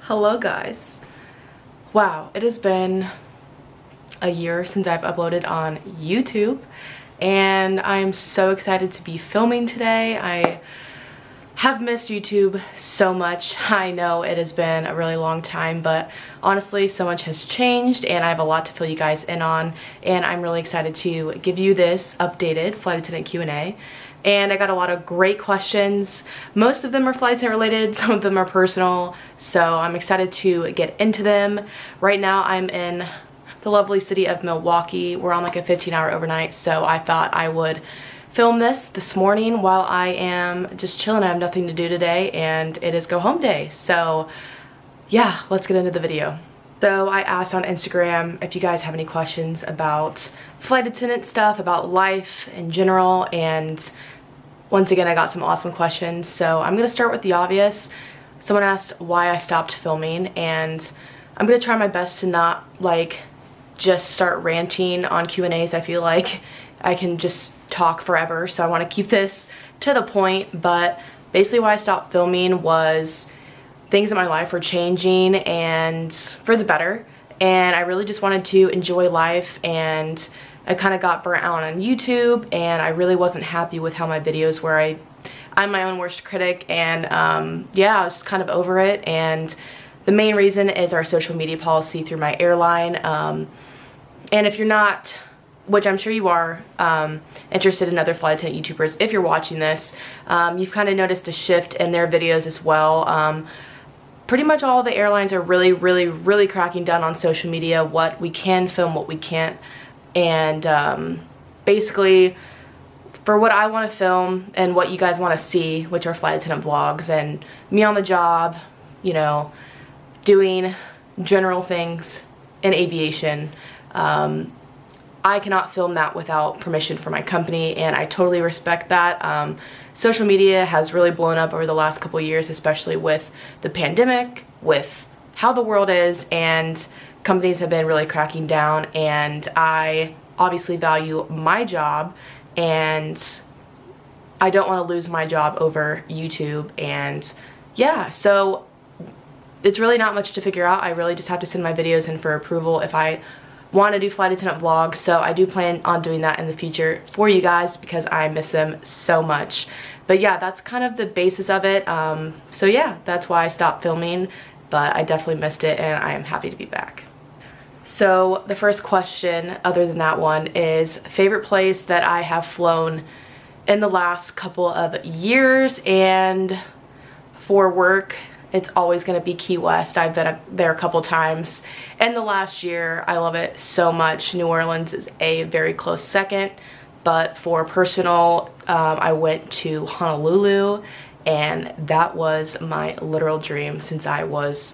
Hello guys. Wow, it has been a year since I've uploaded on YouTube and I'm so excited to be filming today. I have missed YouTube so much. I know it has been a really long time, but honestly so much has changed and I have a lot to fill you guys in on, and I'm really excited to give you this updated flight attendant Q&A. And I got a lot of great questions. Most of them are flight attendant related, some of them are personal, so I'm excited to get into them. Right now I'm in the lovely city of Milwaukee. We're on like a 15-hour overnight, so I thought I would film this morning while I am just chilling. I have nothing to do today and it is go home day. So yeah, let's get into the video. So I asked on Instagram if you guys have any questions about flight attendant stuff, about life in general, and once again I got some awesome questions. So I'm gonna start with the obvious. Someone asked why I stopped filming, and I'm gonna try my best to not like just start ranting on Q&As. I feel like I can just talk forever, so I want to keep this to the point. But basically why I stopped filming was things in my life were changing and for the better, and I really just wanted to enjoy life, and I kind of got burnt out on YouTube and I really wasn't happy with how my videos were. I'm my own worst critic, and yeah, I was just kind of over it. And the main reason is our social media policy through my airline, and if you're not, which I'm sure you are, interested in other flight attendant YouTubers, if you're watching this, you've kind of noticed a shift in their videos as well. Pretty much all the airlines are really cracking down on social media, what we can film, what we can't. And basically for what I want to film and what you guys want to see, which are flight attendant vlogs and me on the job, you know, doing general things in aviation, I cannot film that without permission from my company, and I totally respect that. Social media has really blown up over the last couple years, especially with the pandemic, with how the world is, and companies have been really cracking down, and I obviously value my job and I don't want to lose my job over YouTube. And yeah, so it's really not much to figure out. I really just have to send my videos in for approval if I want to do flight attendant vlogs, so I do plan on doing that in the future for you guys because I miss them so much. But yeah, that's kind of the basis of it. So yeah, that's why I stopped filming, but I definitely missed it and I am happy to be back. So the first question, other than that one, is favorite place that I have flown in the last couple of years, and for work it's always going to be Key West. I've been there a couple times in the last year. I love it so much. New Orleans is a very close second, but for personal, I went to Honolulu, and that was my literal dream since I was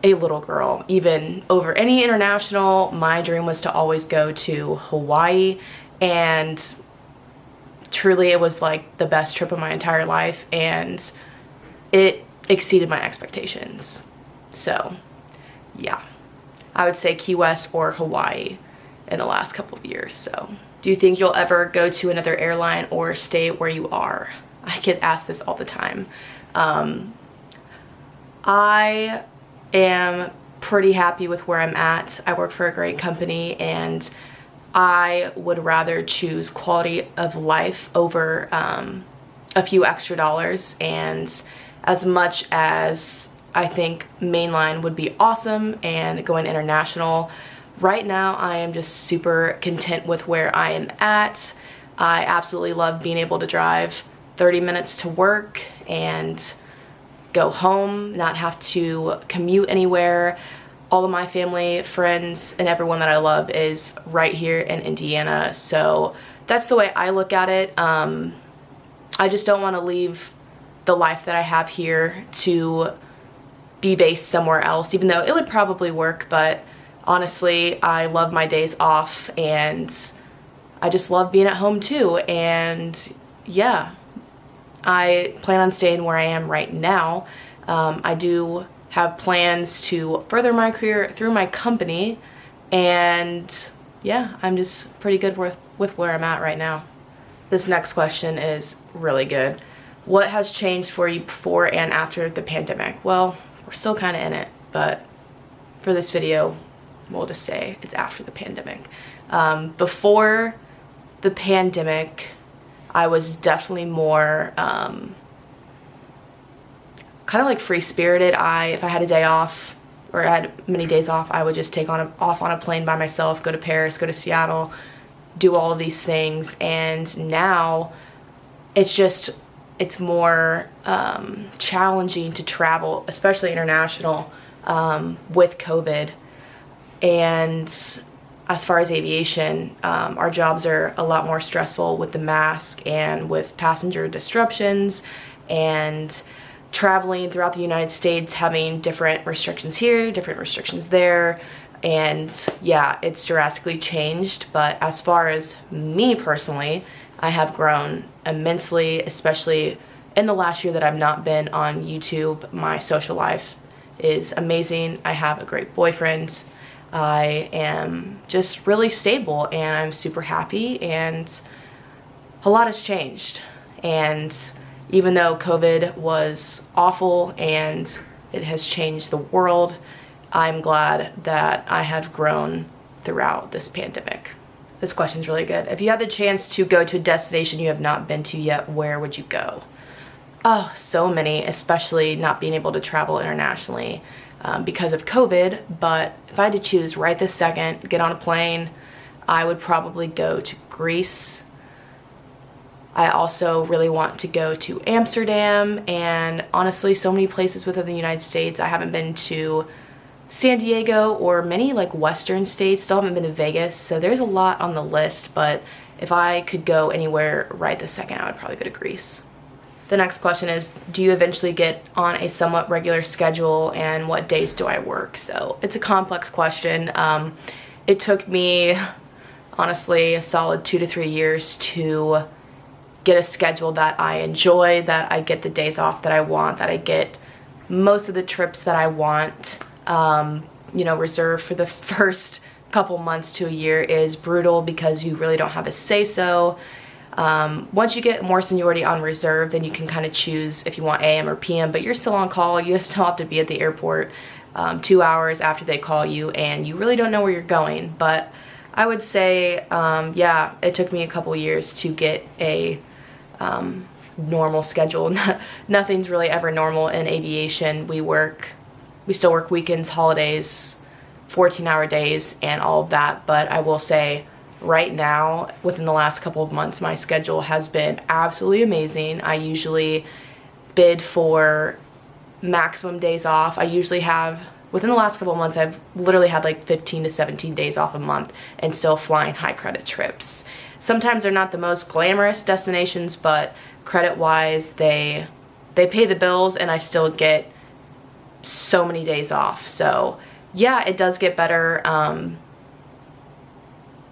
a little girl. Even over any international, my dream was to always go to Hawaii, and truly it was like the best trip of my entire life, and it exceeded my expectations. So yeah, I would say Key West or Hawaii in the last couple of years. So do you think you'll ever go to another airline or stay where you are? I get asked this all the time. I am pretty happy with where I'm at. I work for a great company, and I would rather choose quality of life over a few extra dollars. And as much as I think mainline would be awesome and going international, right now I am just super content with where I am at. I absolutely love being able to drive 30 minutes to work and go home, not have to commute anywhere. All of my family, friends, and everyone that I love is right here in Indiana, so that's the way I look at it. I just don't want to leave the life that I have here to be based somewhere else, even though it would probably work. But honestly, I love my days off and I just love being at home too. And yeah, I plan on staying where I am right now. I do have plans to further my career through my company, and yeah, I'm just pretty good with where I'm at right now. This next question is really good. What has changed for you before and after the pandemic? Well, we're still kind of in it, but for this video, we'll just say it's after the pandemic. Before the pandemic, I was definitely more kind of like free-spirited. If I had a day off or I had many days off, I would just take off on a plane by myself, go to Paris, go to Seattle, do all of these things. And now it's more challenging to travel, especially international, with COVID. And as far as aviation, our jobs are a lot more stressful with the mask and with passenger disruptions and traveling throughout the United States, having different restrictions here, different restrictions there. And yeah, it's drastically changed. But as far as me personally, I have grown immensely, especially in the last year that I've not been on YouTube. My social life is amazing. I have a great boyfriend. I am just really stable and I'm super happy, and a lot has changed. And even though COVID was awful and it has changed the world, I'm glad that I have grown throughout this pandemic. This question's really good. If you had the chance to go to a destination you have not been to yet, where would you go? Oh, so many, especially not being able to travel internationally because of COVID. But if I had to choose right this second, get on a plane, I would probably go to Greece. I also really want to go to Amsterdam, and honestly, so many places within the United States. I haven't been to San Diego or many like western states, still haven't been to Vegas, so there's a lot on the list. But if I could go anywhere right this second, I would probably go to Greece. The next question is, do you eventually get on a somewhat regular schedule, and what days do I work? So it's a complex question. It took me honestly a solid 2 to 3 years to get a schedule that I enjoy, that I get the days off that I want, that I get most of the trips that I want. You know, reserve for the first couple months to a year is brutal because you really don't have a say-so. Once you get more seniority on reserve, then you can kind of choose if you want AM or PM, but you're still on call. You still have to be at the airport 2 hours after they call you, and you really don't know where you're going. But I would say, yeah, it took me a couple years to get a normal schedule. Nothing's really ever normal in aviation. We still work weekends, holidays, 14-hour days, and all of that. But I will say, right now, within the last couple of months, my schedule has been absolutely amazing. I usually bid for maximum days off. I usually have, within the last couple of months, I've literally had like 15 to 17 days off a month and still flying high credit trips. Sometimes they're not the most glamorous destinations, but credit-wise, they pay the bills, and I still get so many days off. So yeah, it does get better.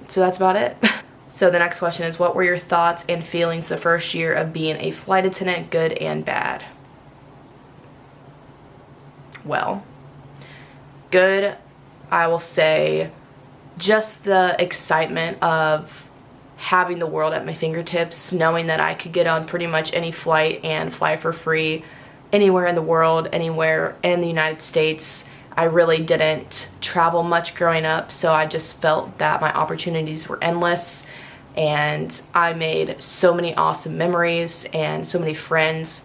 So that's about it. So the next question is, what were your thoughts and feelings the first year of being a flight attendant, good and bad? Well, good, I will say just the excitement of having the world at my fingertips, knowing that I could get on pretty much any flight and fly for free anywhere in the world, anywhere in the United States. I really didn't travel much growing up, so I just felt that my opportunities were endless, and I made so many awesome memories and so many friends,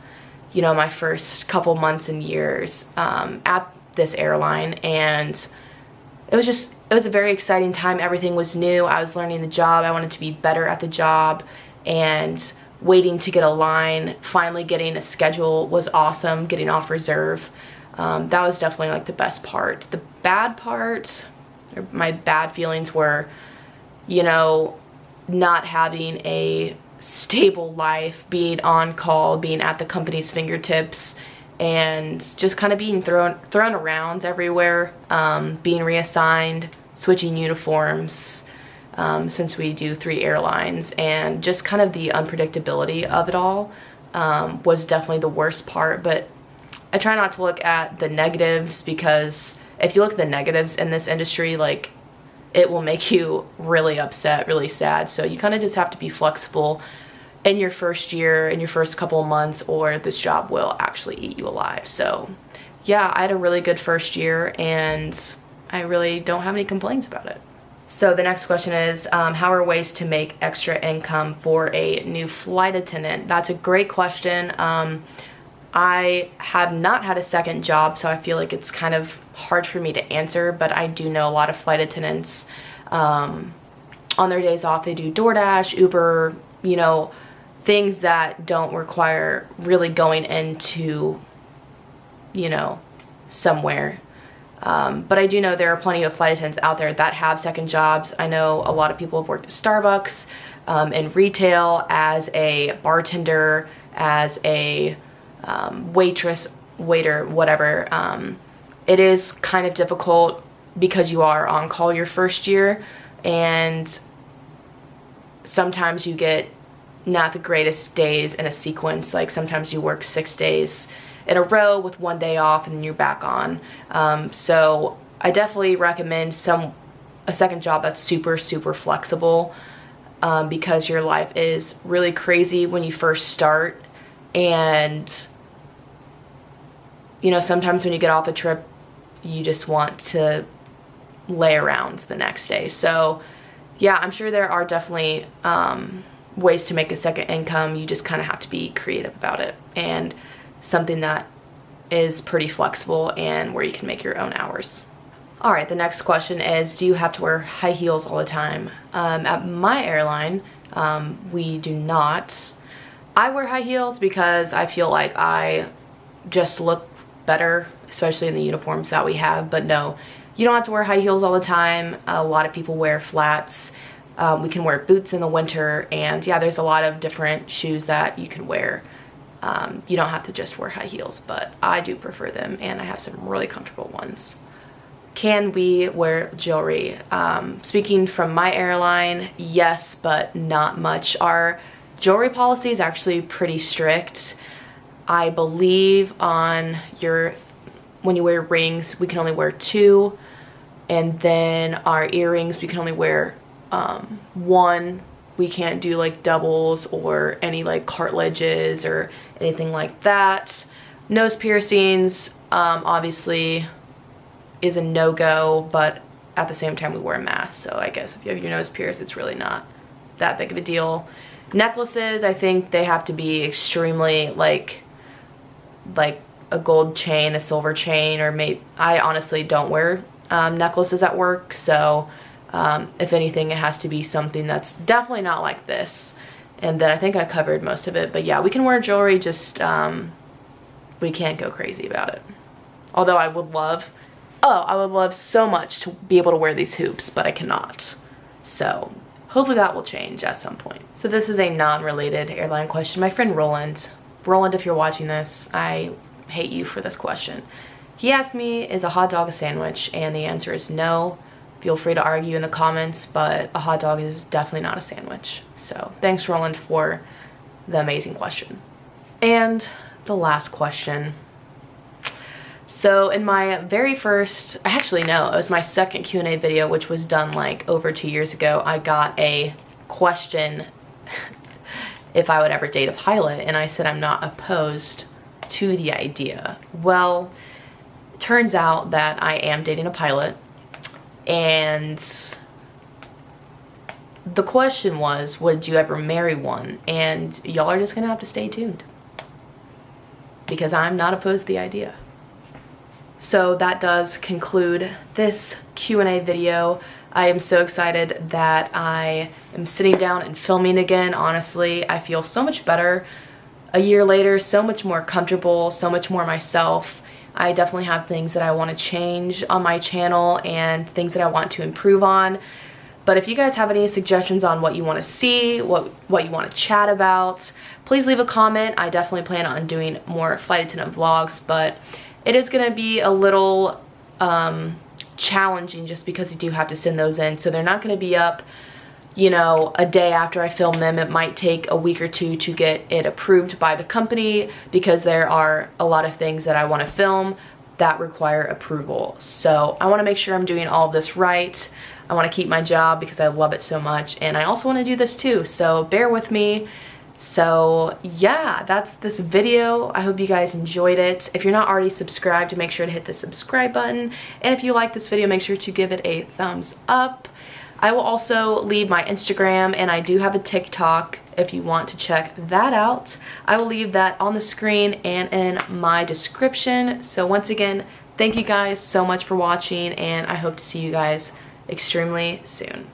you know, my first couple months and years at this airline. And it was a very exciting time. Everything was new. I was learning the job. I wanted to be better at the job, and waiting to get a line, finally getting a schedule was awesome, getting off reserve. That was definitely like the best part. The bad part, or my bad feelings, were, you know, not having a stable life, being on call, being at the company's fingertips, and just kind of being thrown around everywhere, being reassigned, switching uniforms, since we do 3 airlines, and just kind of the unpredictability of it all was definitely the worst part. But I try not to look at the negatives, because if you look at the negatives in this industry, like, it will make you really upset, really sad. So you kind of just have to be flexible in your first year, in your first couple of months, or this job will actually eat you alive. So yeah, I had a really good first year and I really don't have any complaints about it. So the next question is, how are ways to make extra income for a new flight attendant? That's a great question. I have not had a second job, so I feel like it's kind of hard for me to answer, but I do know a lot of flight attendants, on their days off, they do DoorDash, Uber, you know, things that don't require really going into, you know, somewhere. But I do know there are plenty of flight attendants out there that have second jobs. I know a lot of people have worked at Starbucks, in retail, as a bartender, as a waitress, waiter, whatever. It is kind of difficult because you are on call your first year, and sometimes you get not the greatest days in a sequence. Like sometimes you work 6 days in a row with 1 day off and then you're back on. So I definitely recommend a second job that's super flexible, because your life is really crazy when you first start, and you know, sometimes when you get off a trip you just want to lay around the next day. So yeah, I'm sure there are definitely ways to make a second income. You just kind of have to be creative about it, and something that is pretty flexible and where you can make your own hours. All right, the next question is, do you have to wear high heels all the time? At my airline, we do not. I wear high heels because I feel like I just look better, especially in the uniforms that we have, but no, you don't have to wear high heels all the time. A lot of people wear flats. We can wear boots in the winter, and yeah, there's a lot of different shoes that you can wear. You don't have to just wear high heels, but I do prefer them, and I have some really comfortable ones. Can we wear jewelry? Speaking from my airline, yes, but not much. Our jewelry policy is actually pretty strict. I believe when you wear rings, we can only wear 2, and then our earrings, we can only wear 1. We can't do like doubles or any like cartilages or anything like that. Nose piercings, obviously is a no-go, but at the same time we wear a mask, so I guess if you have your nose pierced, it's really not that big of a deal. Necklaces, I think they have to be extremely like a gold chain, a silver chain, or maybe, I honestly don't wear necklaces at work, so if anything, it has to be something that's definitely not like this. And then I think I covered most of it, but yeah, we can wear jewelry, just we can't go crazy about it. Although I would love so much to be able to wear these hoops, but I cannot. So hopefully that will change at some point. So this is a non-related airline question. My friend Roland, if you're watching this, I hate you for this question. He asked me, is a hot dog a sandwich? And the answer is no. Feel free to argue in the comments, but a hot dog is definitely not a sandwich. So thanks, Roland, for the amazing question. And the last question. So in my very first, actually no, it was my second Q&A video, which was done like over 2 years ago, I got a question if I would ever date a pilot, and I said I'm not opposed to the idea. Well, it turns out that I am dating a pilot, and the question was, would you ever marry one? And y'all are just gonna have to stay tuned, because I'm not opposed to the idea. So that does conclude this Q&A video. I am so excited that I am sitting down and filming again. Honestly, I feel so much better a year later, so much more comfortable, so much more myself. I definitely have things that I want to change on my channel and things that I want to improve on. But if you guys have any suggestions on what you want to see, what you want to chat about, please leave a comment. I definitely plan on doing more flight attendant vlogs, but it is going to be a little challenging just because I do have to send those in. So they're not going to be up, you know, a day after I film them. It might take a week or 2 to get it approved by the company, because there are a lot of things that I want to film that require approval. So I want to make sure I'm doing all of this right. I want to keep my job because I love it so much, and I also want to do this too. So bear with me. So yeah, that's this video. I hope you guys enjoyed it. If you're not already subscribed, make sure to hit the subscribe button. And if you like this video, make sure to give it a thumbs up. I will also leave my Instagram, and I do have a TikTok if you want to check that out. I will leave that on the screen and in my description. So once again, thank you guys so much for watching, and I hope to see you guys extremely soon.